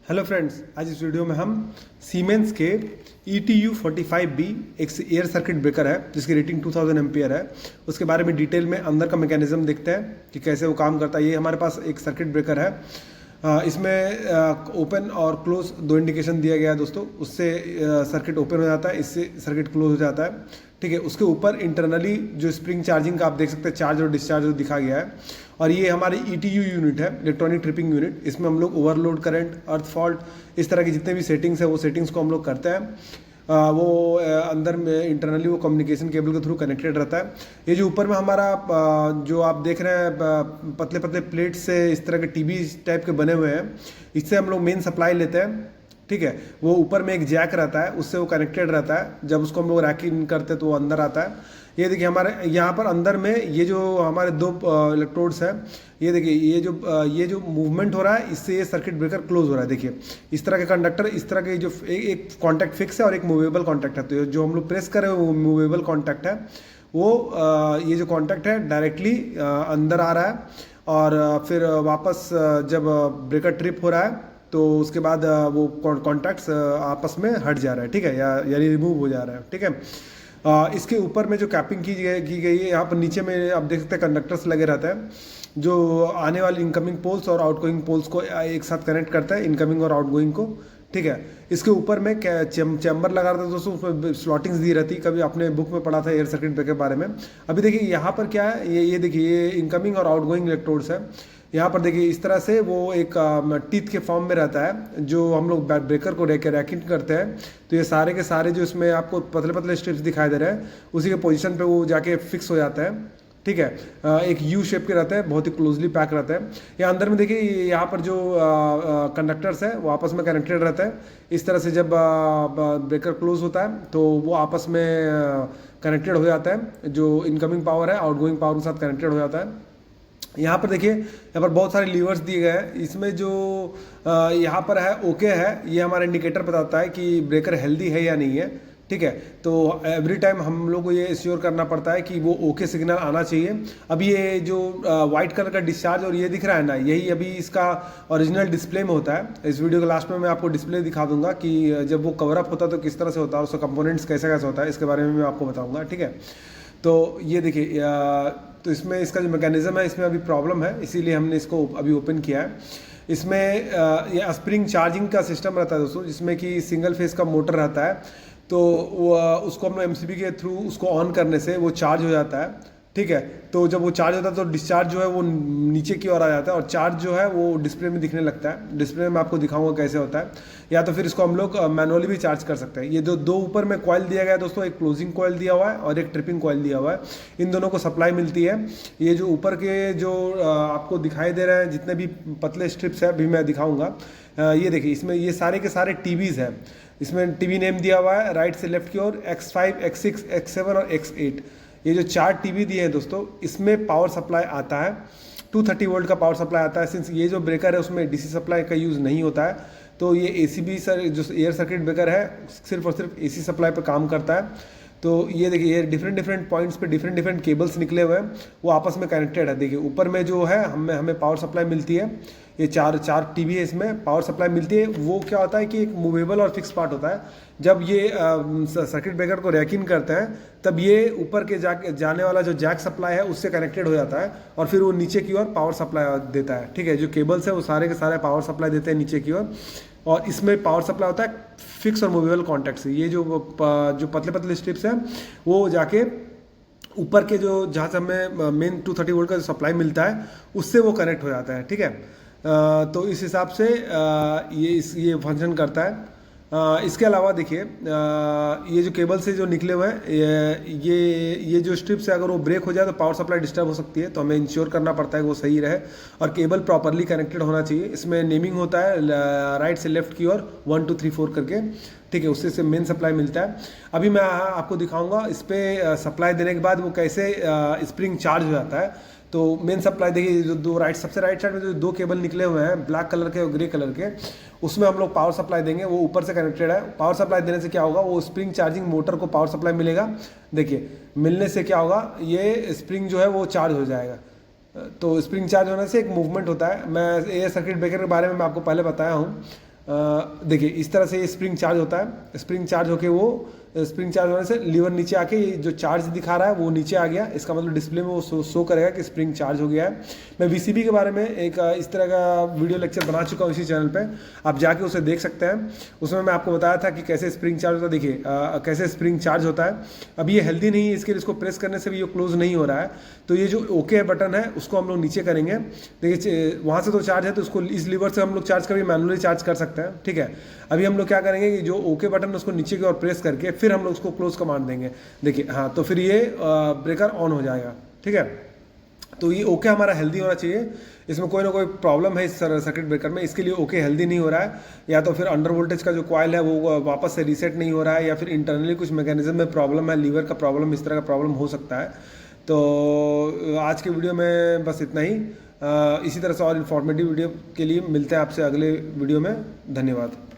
Hello friends, आज इस video में हम सीमेंस के ETU45B एक एयर सर्किट ब्रेकर है जिसकी रेटिंग 2000 एम्पियर है। उसके बारे में डिटेल में अंदर का मैकेनिज्म देखते हैं कि कैसे वो काम करता है। ये हमारे पास एक सर्किट ब्रेकर है। इसमें ओपन और क्लोज दो इंडिकेशन दिया गया है दोस्तों। उससे सर्किट ओपन हो जाता है, इससे सर्किट क्लोज हो जाता है। ठीक है, उसके ऊपर इंटरनली जो स्प्रिंग चार्जिंग का आप देख सकते हैं, चार्ज और डिस्चार्ज दिखा गया है। और ये हमारी ETU यूनिट है, इलेक्ट्रॉनिक ट्रिपिंग यूनिट। इसमें हम लोग ओवरलोड, करंट, अर्थ फॉल्ट, इस तरह की जितने भी सेटिंग्स है वो सेटिंग्स को हम लोग करते हैं। अंदर में इंटरनली वो कम्युनिकेशन केबल के थ्रू कनेक्टेड रहता है। ये जो ऊपर में हमारा जो आप देख रहे हैं पतले पतले प्लेट से इस तरह के टीवी टाइप के बने हुए हैं, इससे हम लोग मेन सप्लाई लेते हैं। ठीक है, वो ऊपर में एक जैक रहता है, उससे वो कनेक्टेड रहता है। जब उसको हम लोग रैक इन करते हैं तो वो अंदर आता है। ये देखिए हमारे यहाँ पर अंदर में ये जो हमारे दो इलेक्ट्रोड्स हैं, ये देखिए ये जो मूवमेंट हो रहा है, इससे ये सर्किट ब्रेकर क्लोज हो रहा है। देखिए इस तरह के कंडक्टर, इस तरह के जो एक कॉन्टैक्ट फिक्स है और एक मूवेबल कॉन्टैक्ट है। तो जो हम लोग प्रेस कर रहे हैं वो मूवेबल कॉन्टैक्ट है। वो ये जो कॉन्टैक्ट है डायरेक्टली अंदर आ रहा है और फिर वापस जब ब्रेकर ट्रिप हो रहा है तो उसके बाद वो कॉन्टैक्ट्स आपस में हट जा रहा है। ठीक है, यानी रिमूव हो जा रहा है। ठीक है, इसके ऊपर में जो कैपिंग की गई है, यहाँ पर नीचे में आप देख सकते हैं कंडक्टर्स लगे रहते हैं जो आने वाली इनकमिंग पोल्स और आउटगोइंग पोल्स को एक साथ कनेक्ट करता है, इनकमिंग और आउटगोइंग को। ठीक है, इसके ऊपर में चैम्बर लगा रहता है दोस्तों, उसमें स्लॉटिंग्स दी रहती। कभी आपने बुक में पढ़ा था एयर सर्किट ब्रेकर के बारे में। अभी देखिए यहाँ पर क्या है, ये देखिए ये इनकमिंग और आउटगोइंग इलेक्ट्रोड्स है। यहाँ पर देखिए इस तरह से वो एक टीथ के फॉर्म में रहता है। जो हम लोग ब्रेकर को रैकिंग करते हैं तो ये सारे के सारे जो इसमें आपको पतले पतले स्ट्रिप्स दिखाई दे रहे हैं, उसी के पोजीशन पे वो जाके फिक्स हो जाता है। ठीक है, एक यू शेप के रहता है, बहुत ही क्लोजली पैक रहता है। यहाँ अंदर में देखिए यहाँ पर जो कंडक्टर्स है वो आपस में कनेक्टेड रहता है। इस तरह से जब ब्रेकर क्लोज होता है तो वो आपस में कनेक्टेड हो जाता है। जो इनकमिंग पावर है आउटगोइंग पावर के साथ कनेक्टेड हो जाता है। यहाँ पर देखिए, यहाँ पर बहुत सारे लीवर्स दिए गए हैं। इसमें जो यहाँ पर है ओके है, ये हमारा इंडिकेटर बताता है कि ब्रेकर हेल्दी है या नहीं है। ठीक है, तो एवरी टाइम हम लोग को ये एश्योर करना पड़ता है कि वो ओके सिग्नल आना चाहिए। अब ये जो वाइट कलर का डिस्चार्ज और ये दिख रहा है ना, यही अभी इसका ओरिजिनल डिस्प्ले में होता है। इस वीडियो के लास्ट में मैं आपको डिस्प्ले दिखा दूंगा कि जब वो कवर अप होता है तो किस तरह से होता है, उसका कंपोनेंट्स कैसे कैसे होता है, इसके बारे में मैं आपको बताऊँगा। ठीक है, तो ये देखिए तो इसमें इसका जो मैकेनिज्म है, इसमें अभी प्रॉब्लम है, इसीलिए हमने इसको अभी ओपन किया है। इसमें ये स्प्रिंग चार्जिंग का सिस्टम रहता है दोस्तों, जिसमें कि सिंगल फेस का मोटर रहता है। तो वो उसको हम MCB के थ्रू उसको ऑन करने से वो चार्ज हो जाता है। ठीक है, तो जब वो चार्ज होता है तो डिस्चार्ज जो है वो नीचे की ओर आ जाता है और चार्ज जो है वो डिस्प्ले में दिखने लगता है। डिस्प्ले में आपको दिखाऊंगा कैसे होता है, या तो फिर इसको हम लोग मैनुअली भी चार्ज कर सकते हैं। ये दो ऊपर में कॉइल दिया गया है दोस्तों, एक क्लोजिंग कॉइल दिया हुआ है और एक ट्रिपिंग कॉइल दिया हुआ है। इन दोनों को सप्लाई मिलती है। ये जो ऊपर के जो आपको दिखाई दे रहे हैं जितने भी पतले स्ट्रिप्स है, अभी मैं दिखाऊंगा। ये देखिए इसमें ये सारे के सारे टीवीज हैं। इसमें टीवी नेम दिया हुआ है राइट से लेफ्ट की ओर, X5, X6, X7 और X8। ये जो 4 टीवी दिए हैं दोस्तों, इसमें पावर सप्लाई आता है, 230 वोल्ट का पावर सप्लाई आता है। सिंस ये जो ब्रेकर है उसमें DC सप्लाई का यूज़ नहीं होता है, तो ये ACB जो एयर सर्किट ब्रेकर है सिर्फ और सिर्फ AC सप्लाई पर काम करता है। तो ये देखिए ये डिफरेंट पॉइंट्स पे डिफरेंट केबल्स निकले हुए हैं, वो आपस में कनेक्टेड है। देखिए ऊपर में जो है हमें पावर सप्लाई मिलती है। ये चार टीवी है, इसमें पावर सप्लाई मिलती है। वो क्या होता है कि एक मूवेबल और फिक्स पार्ट होता है। जब ये सर्किट ब्रेकर को रैक इन करते हैं तब ये ऊपर के जाने वाला जो जैक सप्लाई है उससे कनेक्टेड हो जाता है और फिर वो नीचे की ओर पावर सप्लाई देता है। ठीक है, जो केबल्स है वो सारे के सारे पावर सप्लाई देते हैं नीचे की ओर। और इसमें पावर सप्लाई होता है फिक्स और मूवेबल कॉन्टैक्ट से। ये जो पतले पतले स्ट्रिप्स हैं वो जाके ऊपर के जो जहाँ से हमें मेन 230 वोल्ट का जो सप्लाई मिलता है उससे वो कनेक्ट हो जाता है। ठीक है, तो इस हिसाब से ये फंक्शन करता है। इसके अलावा देखिए ये जो केबल से जो निकले हुए हैं, ये जो स्ट्रिप्स है, अगर वो ब्रेक हो जाए तो पावर सप्लाई डिस्टर्ब हो सकती है। तो हमें इंश्योर करना पड़ता है कि वो सही रहे और केबल प्रॉपरली कनेक्टेड होना चाहिए। इसमें नेमिंग होता है राइट से लेफ्ट की ओर 1 2 3 4 करके। ठीक है, उससे मेन सप्लाई मिलता है। अभी मैं आपको दिखाऊंगा इस पर सप्लाई देने के बाद वो कैसे स्प्रिंग चार्ज हो जाता है। तो मेन सप्लाई देखिए, जो सबसे राइट साइड में जो 2 केबल निकले हुए हैं ब्लैक कलर के और ग्रे कलर के, उसमें हम लोग पावर सप्लाई देंगे। वो ऊपर से कनेक्टेड है। पावर सप्लाई देने से क्या होगा, वो स्प्रिंग चार्जिंग मोटर को पावर सप्लाई मिलेगा। देखिए मिलने से क्या होगा, ये स्प्रिंग जो है वो चार्ज हो जाएगा। तो स्प्रिंग चार्ज होने से एक मूवमेंट होता है। मैं एयर सर्किट ब्रेकर के बारे में मैं आपको पहले बताया हूँ। देखिए इस तरह से ये स्प्रिंग चार्ज होता है। स्प्रिंग चार्ज होके वो स्प्रिंग चार्ज होने से लीवर नीचे आके ये जो चार्ज दिखा रहा है वो नीचे आ गया, इसका मतलब डिस्प्ले में वो शो करेगा कि स्प्रिंग चार्ज हो गया है। मैं वीसीबी के बारे में एक इस तरह का वीडियो लेक्चर बना चुका हूँ इसी चैनल पे, आप जाके उसे देख सकते हैं। उसमें मैं आपको बताया था कि कैसे स्प्रिंग चार्ज होता है। देखिए कैसे स्प्रिंग चार्ज होता है। अब ये हेल्दी नहीं है, इसके लिए इसको प्रेस करने से भी ये क्लोज नहीं हो रहा है। तो ये जो ओके बटन है उसको हम लोग नीचे करेंगे। देखिए वहाँ से तो चार्ज है तो उसको इस लीवर से हम लोग चार्ज कभी मैनुअली चार्ज कर सकते हैं, ठीक है। अभी हम लोग क्या करेंगे कि जो ओके बटन है उसको नीचे की ओर प्रेस करके फिर हम लोग उसको क्लोज कमांड देंगे। देखिए हाँ, तो फिर ये ब्रेकर ऑन हो जाएगा, ठीक है। तो ये ओके हमारा हेल्दी होना चाहिए, इसमें कोई ना कोई प्रॉब्लम है इस सर्किट ब्रेकर में, इसके लिए ओके हेल्दी नहीं हो रहा है। या तो फिर अंडर वोल्टेज का जो कॉइल है वो वापस से रीसेट नहीं हो रहा है, या फिर इंटरनली कुछ मैकेनिज्म में प्रॉब्लम है, लीवर का प्रॉब्लम, इस तरह का प्रॉब्लम हो सकता है। तो आज के वीडियो में बस इतना ही। इसी तरह से और इन्फॉर्मेटिव वीडियो के लिए मिलते हैं आपसे अगले वीडियो में। धन्यवाद।